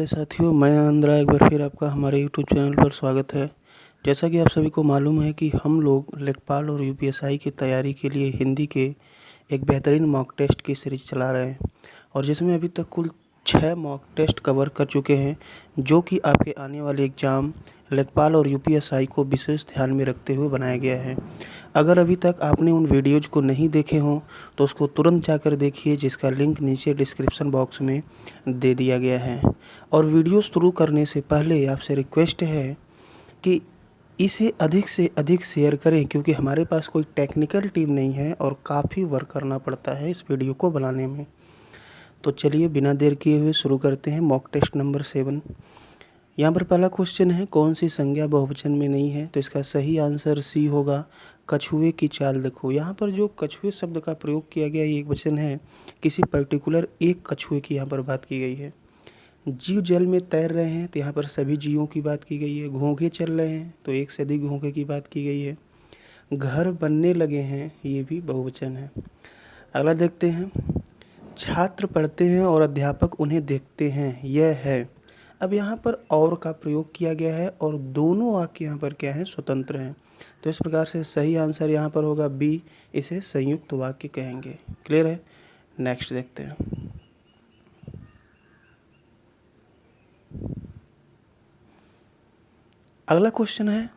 प्यारे साथियों, मैं आनंदरा एक बार फिर आपका हमारे यूट्यूब चैनल पर स्वागत है। जैसा कि आप सभी को मालूम है कि हम लोग लेखपाल और यूपीएसआई की तैयारी के लिए हिंदी के एक बेहतरीन मॉक टेस्ट की सीरीज चला रहे हैं और जिसमें अभी तक कुल 6 मॉक टेस्ट कवर कर चुके हैं, जो कि आपके आने वाले एग्ज़ाम लेखपाल और यूपीएसआई को विशेष ध्यान में रखते हुए बनाया गया है। अगर अभी तक आपने उन वीडियोज़ को नहीं देखे हों तो उसको तुरंत जाकर देखिए, जिसका लिंक नीचे डिस्क्रिप्शन बॉक्स में दे दिया गया है। और वीडियो शुरू करने से पहले आपसे रिक्वेस्ट है कि इसे अधिक से अधिक शेयर करें, क्योंकि हमारे पास कोई टेक्निकल टीम नहीं है और काफ़ी वर्क करना पड़ता है इस वीडियो को बनाने में। तो चलिए बिना देर किए हुए शुरू करते हैं मॉक टेस्ट नंबर 7। यहाँ पर पहला क्वेश्चन है, कौन सी संज्ञा बहुवचन में नहीं है? तो इसका सही आंसर सी होगा, कछुए की चाल देखो। यहाँ पर जो कछुए शब्द का प्रयोग किया गया ये एक वचन है, किसी पर्टिकुलर एक कछुए की यहाँ पर बात की गई है। जीव जल में तैर रहे हैं तो यहाँ पर सभी जीवों की बात की गई है। घोंघे चल रहे हैं तो एक से अधिक घोंघे की बात की गई है। घर बनने लगे हैं, ये भी बहुवचन है। अगला देखते हैं, छात्र पढ़ते हैं और अध्यापक उन्हें देखते हैं, यह है। अब यहाँ पर और का प्रयोग किया गया है और दोनों वाक्य यहाँ पर क्या है, स्वतंत्र हैं। तो इस प्रकार से सही आंसर यहाँ पर होगा बी, इसे संयुक्त वाक्य कहेंगे। क्लियर है? नेक्स्ट देखते हैं। अगला क्वेश्चन है,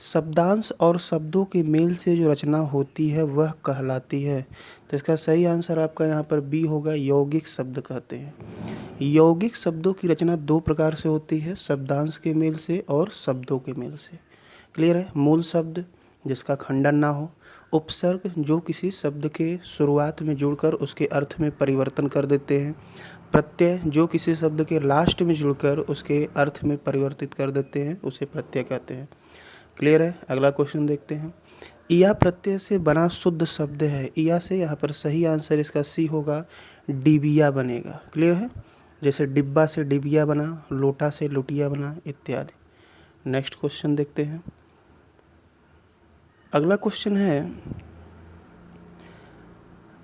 शब्दांश और शब्दों के मेल से जो रचना होती है वह कहलाती है। तो इसका सही आंसर आपका यहाँ पर बी होगा, यौगिक शब्द कहते हैं। यौगिक शब्दों की रचना दो प्रकार से होती है, शब्दांश के मेल से और शब्दों के मेल से। क्लियर है? मूल शब्द जिसका खंडन ना हो, उपसर्ग जो किसी शब्द के शुरुआत में जुड़कर उसके अर्थ में परिवर्तन कर देते हैं, प्रत्यय जो किसी शब्द के लास्ट में जुड़कर उसके अर्थ में परिवर्तित कर देते हैं, उसे प्रत्यय कहते हैं। क्लियर है? अगला क्वेश्चन देखते हैं। इया प्रत्यय से बना शुद्ध शब्द है। इया से यहाँ पर सही आंसर इसका सी होगा, डिबिया बनेगा। क्लियर है? जैसे डिब्बा से डिबिया बना, लोटा से लुटिया बना इत्यादि। नेक्स्ट क्वेश्चन देखते हैं। अगला क्वेश्चन है,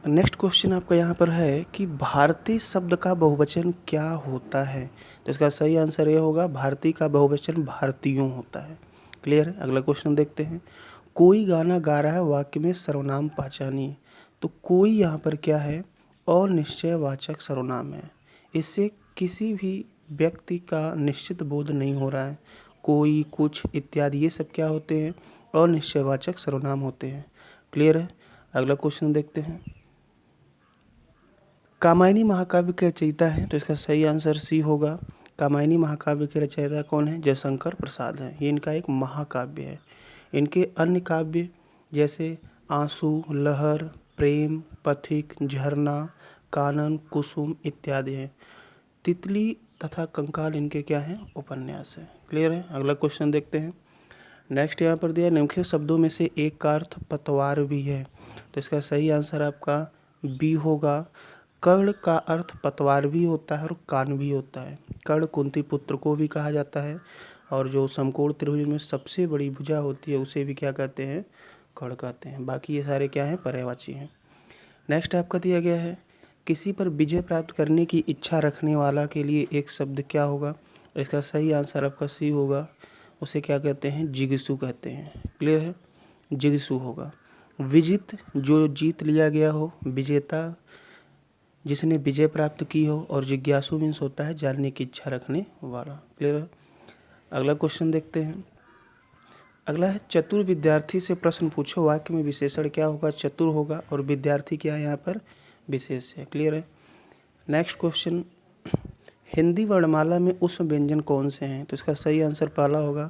नेक्स्ट क्वेश्चन आपका यहाँ पर है कि भारतीय शब्द का बहुवचन क्या होता है? तो इसका सही आंसर ये होगा, भारतीय का बहुवचन भारतीयों होता है। क्लियर है? अगला क्वेश्चन देखते हैं। कोई गाना गा रहा है, वाक्य में सर्वनाम पहचानिए। तो कोई यहाँ पर क्या है, अनिश्चयवाचक सर्वनाम है। इससे किसी भी व्यक्ति का निश्चित बोध नहीं हो रहा है। कोई, कुछ इत्यादि ये सब क्या होते हैं, अनिश्चयवाचक सर्वनाम होते हैं। क्लियर है? अगला क्वेश्चन देखते हैं। कामायनी महाकाव्य के रचयिता हैं, तो इसका सही आंसर सी होगा। कामायनी महाकाव्य के रचयिता कौन है? जयशंकर प्रसाद हैं। ये इनका एक महाकाव्य है। इनके अन्य काव्य जैसे आंसू, लहर, प्रेम, पथिक, झरना, कानन, कुसुम इत्यादि हैं। तितली तथा कंकाल इनके क्या हैं, उपन्यास है। क्लियर है? अगला क्वेश्चन देखते हैं। नेक्स्ट यहाँ पर दिया, निम्नलिखित शब्दों में से एक का अर्थ पतवार भी है। तो इसका सही आंसर आपका बी होगा। कर्ण का अर्थ पतवार भी होता है और कान भी होता है। कर्ण कुंती पुत्र को भी कहा जाता है, और जो समकोण त्रिभुज में सबसे बड़ी भुजा होती है उसे भी क्या कहते हैं, कर्ण कहते हैं। बाकी ये सारे क्या हैं, पर्यायवाची हैं। नेक्स्ट आपका दिया गया है, किसी पर विजय प्राप्त करने की इच्छा रखने वाला के लिए एक शब्द क्या होगा? इसका सही आंसर आपका सी होगा, उसे क्या कहते हैं, जिगीषु कहते हैं। क्लियर है? जिगीषु होगा। विजित जो जीत लिया गया हो, विजेता जिसने विजय प्राप्त की हो, और जिज्ञासु मीन्स होता है जानने की इच्छा रखने वाला। क्लियर है? अगला क्वेश्चन देखते हैं। अगला है, चतुर विद्यार्थी से प्रश्न पूछो, वाक्य में विशेषण क्या होगा? चतुर होगा, और विद्यार्थी क्या है यहाँ पर, विशेष है। क्लियर है? नेक्स्ट क्वेश्चन, हिंदी वर्णमाला में उष्म व्यंजन कौन से हैं? तो इसका सही आंसर पहला होगा,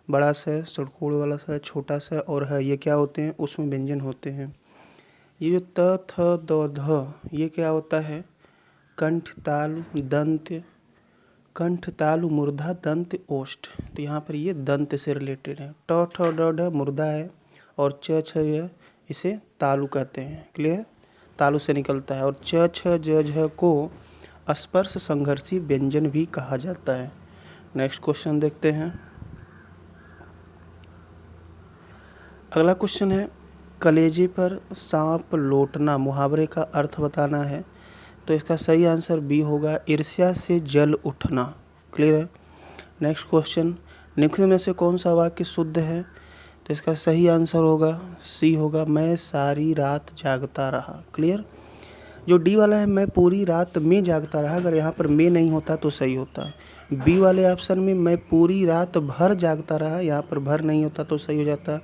बड़ा सा, सड़कोड़ वाला सा, छोटा सा और है, ये क्या होते हैं, उष्म व्यंजन होते हैं। ये जो त, थ, द, ध, ये क्या होता है, कंठ, तालु, दंत, कंठ, तालु, मूर्धा, दंत, ओष्ठ। तो यहाँ पर ये दंत से रिलेटेड है। ट, ठ, ड, ढ मूर्धा है, और च, छ, य इसे तालु कहते हैं। क्लियर? तालु से निकलता है। और च, छ, ज, झ को स्पर्श संघर्षी व्यंजन भी कहा जाता है। नेक्स्ट क्वेश्चन देखते हैं। अगला क्वेश्चन है, कलेजे पर सांप लौटना मुहावरे का अर्थ बताना है। तो इसका सही आंसर बी होगा, ईर्ष्या से जल उठना। क्लियर है। नेक्स्ट क्वेश्चन, निम्नलिखित में से कौन सा वाक्य शुद्ध है? तो इसका सही आंसर होगा सी होगा, मैं सारी रात जागता रहा। क्लियर। जो डी वाला है मैं पूरी रात में जागता रहा, अगर यहाँ पर में नहीं होता तो सही होता है। बी वाले ऑप्शन में मैं पूरी रात भर जागता रहा, यहाँ पर भर नहीं होता तो सही हो जाता।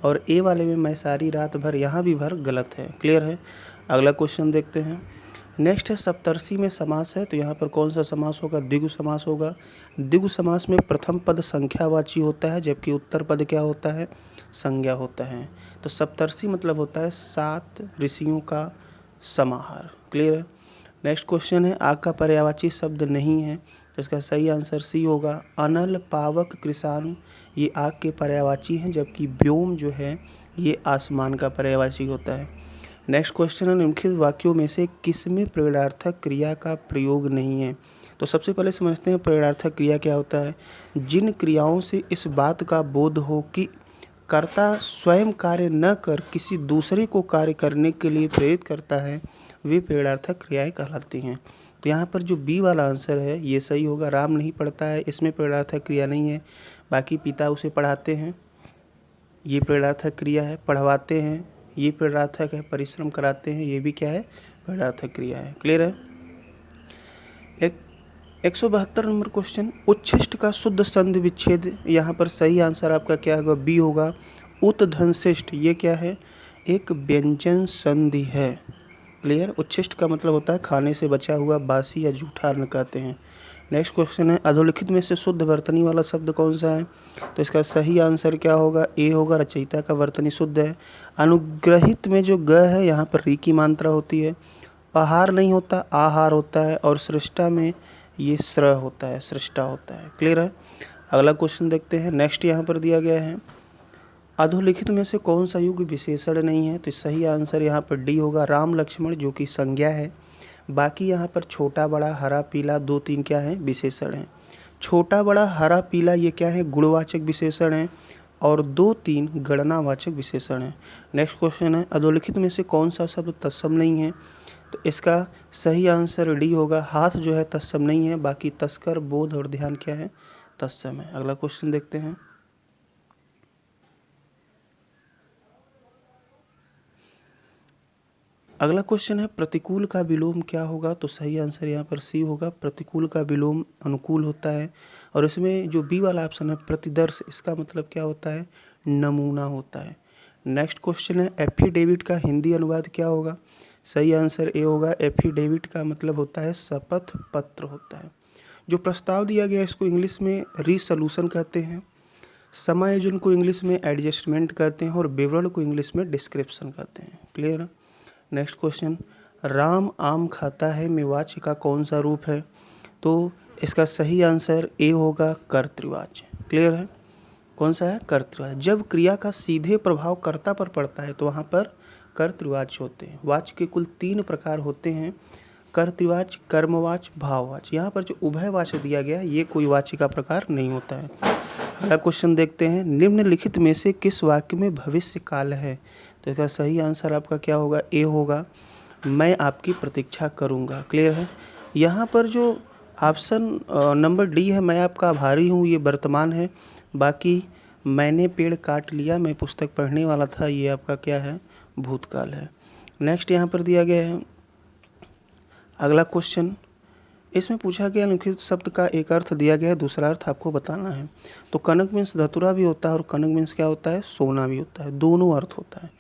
और ए वाले में मैं सारी रात भर, यहाँ भी भर गलत है। क्लियर है। अगला क्वेश्चन देखते हैं। नेक्स्ट है सप्तर्षि में समास है, तो यहाँ पर कौन सा समास होगा? द्विगु समास होगा। द्विगु समास में प्रथम पद संख्यावाची होता है, जबकि उत्तर पद क्या होता है? संज्ञा होता है। तो सप्तर्षि मतलब होता है 7 ऋषियों का समाहार। क्लियर है। नेक्स्ट क्वेश्चन है आग का पर्यायवाची शब्द नहीं है, तो इसका सही आंसर सी होगा, अनल, पावक, कृषाणु ये आग के पर्यायवाची हैं, जबकि व्योम जो है ये आसमान का पर्यायवाची होता है। नेक्स्ट क्वेश्चन है निम्नलिखित वाक्यों में से किसमें प्रेरणार्थक क्रिया का प्रयोग नहीं है? तो सबसे पहले समझते हैं प्रेरणार्थक क्रिया क्या होता है। जिन क्रियाओं से इस बात का बोध हो कि कर्ता स्वयं कार्य न कर किसी दूसरे को कार्य करने के लिए प्रेरित करता है, वे प्रेरणार्थक क्रियाएं कहलाती हैं। तो यहाँ पर जो बी वाला आंसर है ये सही होगा, राम नहीं पढ़ता है, इसमें प्रेरणार्थक क्रिया नहीं है। बाकी पिता उसे पढ़ाते हैं, ये प्रेरणार्थक क्रिया है। पढ़वाते हैं, ये प्रेरणार्थक है। परिश्रम कराते हैं, ये भी क्या है? प्रेरणार्थक क्रिया है। क्लियर है। 172 नंबर क्वेश्चन, उच्छिष्ट का शुद्ध संधि विच्छेद, यहाँ पर सही आंसर आपका क्या होगा? बी होगा, उत्धंशिष्ट। ये क्या है? एक व्यंजन संधि है। क्लियर। उच्छिष्ट का मतलब होता है खाने से बचा हुआ, बासी या जूठा अन्न कहते हैं। नेक्स्ट क्वेश्चन है अधोलिखित में से शुद्ध वर्तनी वाला शब्द कौन सा है? तो इसका सही आंसर क्या होगा? ए होगा, रचयिता का वर्तनी शुद्ध है। अनुग्रहित में जो ग है यहाँ पर री की मात्रा होती है। आहार नहीं होता, आहार होता है। और सृष्टा में ये स्र होता है, सृष्टा होता है। क्लियर है। अगला क्वेश्चन देखते हैं। नेक्स्ट यहाँ पर दिया गया है अधोलिखित में से कौन सा युग विशेषण नहीं है? तो सही आंसर यहाँ पर डी होगा, राम लक्ष्मण, जो कि संज्ञा है। बाकी यहाँ पर छोटा बड़ा, हरा पीला, 2-3 क्या है? विशेषण हैं। छोटा बड़ा, हरा पीला ये क्या है? गुणवाचक विशेषण हैं। और 2-3 गणनावाचक विशेषण हैं। नेक्स्ट क्वेश्चन है अधोलिखित में से कौन सा शब्द तत्सम नहीं है? तो इसका सही आंसर डी होगा, हाथ जो है तत्सम नहीं है। बाकी तस्कर, बोध और ध्यान क्या है? तत्सम है। अगला क्वेश्चन देखते हैं। अगला क्वेश्चन है प्रतिकूल का विलोम क्या होगा? तो सही आंसर यहाँ पर सी होगा, प्रतिकूल का विलोम अनुकूल होता है। और इसमें जो बी वाला ऑप्शन है प्रतिदर्श, इसका मतलब क्या होता है? नमूना होता है। नेक्स्ट क्वेश्चन है एफिडेविट का हिंदी अनुवाद क्या होगा? सही आंसर ए होगा, एफिडेविट का मतलब होता है शपथ पत्र होता है। जो प्रस्ताव दिया गया है इसको इंग्लिश में रिसोल्यूशन कहते हैं। समायोजन को इंग्लिश में एडजस्टमेंट कहते हैं। और विवरण को इंग्लिश में डिस्क्रिप्शन कहते हैं। क्लियर है। नेक्स्ट क्वेश्चन, राम आम खाता है में वाच्य का कौन सा रूप है? तो इसका सही आंसर ए होगा, कर्तृवाच्य। क्लियर है। कौन सा है? कर्तृवाच्य। जब क्रिया का सीधे प्रभाव कर्ता पर पड़ता है तो वहाँ पर कर्तृवाच्य होते हैं। वाच्य के कुल 3 प्रकार होते हैं, कर्तृवाच्य, कर्मवाच्य, भाववाच्य। यहाँ पर जो उभयवाच्य दिया गया है ये कोई वाच्य का प्रकार नहीं होता है। अगला क्वेश्चन देखते हैं। निम्नलिखित में से किस वाक्य में भविष्य काल है? तो इसका सही आंसर आपका क्या होगा? ए होगा, मैं आपकी प्रतीक्षा करूंगा। क्लियर है। यहाँ पर जो ऑप्शन नंबर डी है, मैं आपका आभारी हूँ, ये वर्तमान है। बाकी मैंने पेड़ काट लिया, मैं पुस्तक पढ़ने वाला था, ये आपका क्या है? भूतकाल है। नेक्स्ट यहाँ पर दिया गया है अगला क्वेश्चन, इसमें पूछा गया निम्नलिखित शब्द का एक अर्थ दिया गया है, दूसरा अर्थ आपको बताना है। तो कनक मीन्स धतुरा भी होता है और कनक मीन्स क्या होता है? सोना भी होता है, दोनों अर्थ होता है।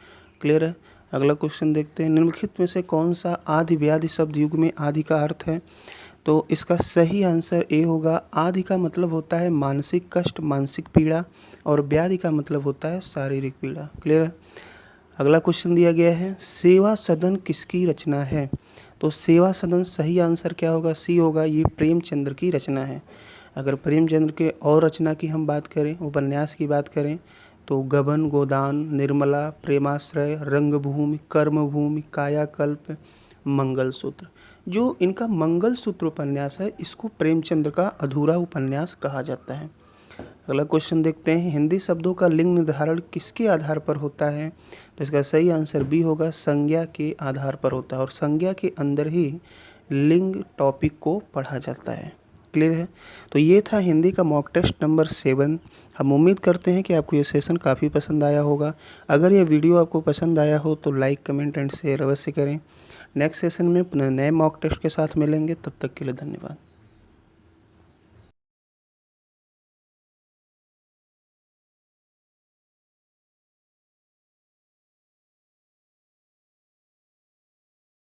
क्लियर है। अगला क्वेश्चन देखते हैं। निम्नलिखित में से कौन सा आदि व्याधि शब्द युग में आदि का अर्थ है? तो इसका सही आंसर ए होगा, आदि का मतलब होता है मानसिक कष्ट, मानसिक पीड़ा। और व्याधि का मतलब होता है शारीरिक पीड़ा। क्लियर है। अगला क्वेश्चन दिया गया है सेवा सदन किसकी रचना है? तो सेवा सदन सही आंसर क्या होगा? सी होगा, ये प्रेमचंद्र की रचना है। अगर प्रेमचंद्र के और रचना की हम बात करें, उपन्यास की बात करें, तो गबन, गोदान, निर्मला, प्रेमाश्रय, रंगभूमि, कर्मभूमि, कायाकल्प, मंगलसूत्र। जो इनका मंगलसूत्र उपन्यास है इसको प्रेमचंद्र का अधूरा उपन्यास कहा जाता है। अगला क्वेश्चन देखते हैं। हिंदी शब्दों का लिंग निर्धारण किसके आधार पर होता है? तो इसका सही आंसर बी होगा, संज्ञा के आधार पर होता है। और संज्ञा के अंदर ही लिंग टॉपिक को पढ़ा जाता है। क्लियर है। तो ये था हिंदी का मॉक टेस्ट नंबर 7। हम उम्मीद करते हैं कि आपको ये सेशन काफ़ी पसंद आया होगा। अगर ये वीडियो आपको पसंद आया हो तो लाइक, कमेंट एंड शेयर अवश्य करें। नेक्स्ट सेशन में नए मॉक टेस्ट के साथ मिलेंगे, तब तक के लिए धन्यवाद।